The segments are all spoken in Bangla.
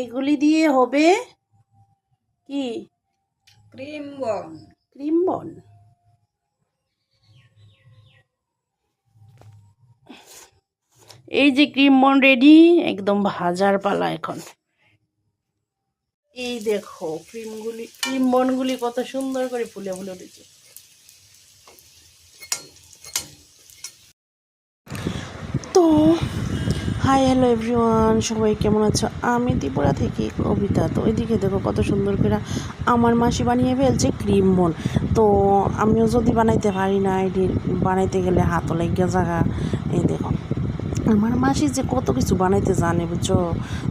এগুলি দিয়ে হবে কি ক্রিম বন। ক্রিম বন। এই যে ক্রিম বন রেডি, একদম ভাজার পালা এখন। এই দেখো ক্রিম বনগুলি কত সুন্দর করে ফুলে ফুলে উঠেছে। তো হাই হ্যালো এভরিওয়ান, সবাই কেমন আছো? আমি ত্রিপুরা থেকে কবিতা। তো ওইদিকে দেখো কত সুন্দর করে আমার মাসি বানিয়ে ফেলছে ক্রিম বন। তো আমিও যদি বানাইতে পারি না, এটি বানাইতে গেলে হাতও লাগিয়া জায়গা। এই দেখো আমার মাসি যে কত কিছু বানাইতে জানে, বুঝছো?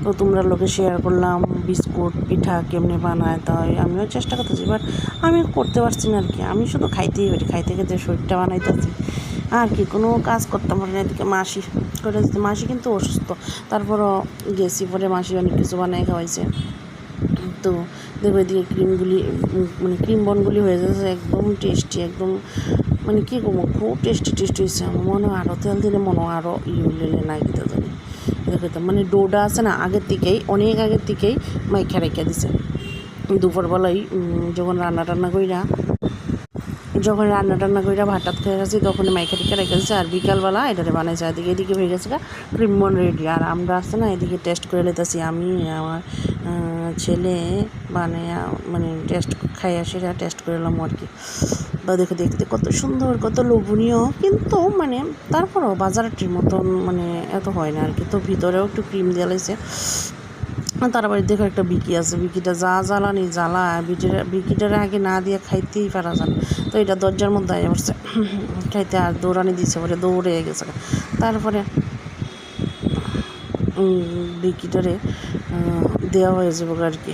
তো তোমরা লোকে শেয়ার করলাম বিস্কুট পিঠা কেমনে বানায়। তাই আমিও চেষ্টা করতেছি, বাট আমি করতে পারছি না আর কি। আমি শুধু খাইতেই পারি, খাইতে খেতে শরীরটা বানাইতেছি আর কি, কোনো কাজ করতে পারি না। এদিকে মাসি করে দিতে, মাসি কিন্তু অসুস্থ, তারপরও গেছি পরে মাসি অনেক কিছু বানাই খাওয়াইছে। তো দেখো এদিকে ক্রিমগুলি মানে ক্রিম বনগুলি হয়ে যাচ্ছে একদম টেস্টি, একদম মানে কী করবো, খুব টেস্টি হয়েছে। আমার মনে হয় আরও তেল দিলে মনে হয় আরও হইলে না খেতে জানি। দেখো মানে ডোটা আছে না, অনেক আগের থেকেই মাইখা রেখে দিছে। দুপুরবেলায় যখন রান্না টান্না কইরা ভাত টাত খেয়ে গেছি, তখন মাইখা টিকা রেখে দিচ্ছে। আর বিকালবেলা এটাতে বানাইছে। এদিকে হয়ে গেছে ক্রিম বন রেডি। আর আমরা আসছে না এদিকে টেস্ট করে লেতেছি, আমি আমার ছেলে মানে টেস্ট খাই সেটা টেস্ট করে এলাম আর কি। বা দেখে দেখতে কত সুন্দর, কত লোভনীয়, কিন্তু মানে তারপরও বাজারটির মতন মানে এত হয় না আর কি। তো ভিতরেও একটু ক্রিম দিয়ে লাইছে। তারপরে দেখো একটা বিকি আছে, বিকিটা যা জ্বালানি জ্বালা, বিকিটার আগে না দিয়ে খাইতেই পারা যায়। তো এটা দরজার মধ্যে আয় পড়ছে খাইতে, আর দৌড়ানি দিচ্ছে, পরে দৌড়ে গেছে। তারপরে বিকিটারে দেওয়া হয়ে যাবো আর কি।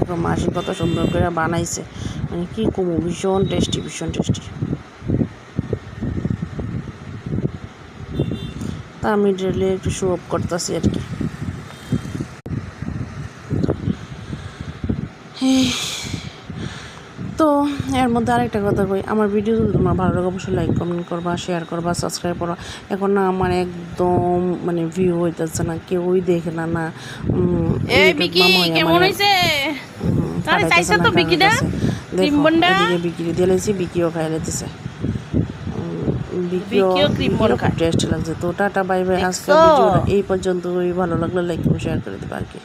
তো মাসি কত সুন্দর করে বানাইছে, মানে কি কমু, ভীষণ টেস্টি। তা আমি ডেলি একটু শো অফ করতেছি আর কি। তো এর মধ্যে আরেকটা কথা কই, আমার ভিডিও যদি তোমার ভালো লাগে অবশ্যই লাইক কমেন্ট করবা, শেয়ার করবা, সাবস্ক্রাইব করবা। এখন না আমার একদম মানে ভিউ হইতেছে না, কেউই দেখে না। এদিকে বিক্রি দিয়ে লেছি, বিকিও খাই লেতেছে, বিকিও খুব টেস্ট লাগছে। তো টাটা বাই বাই, আজকে ভিডিওটা এই পর্যন্তই। ভালো লাগলে লাইক শেয়ার করে দেবে আর কি।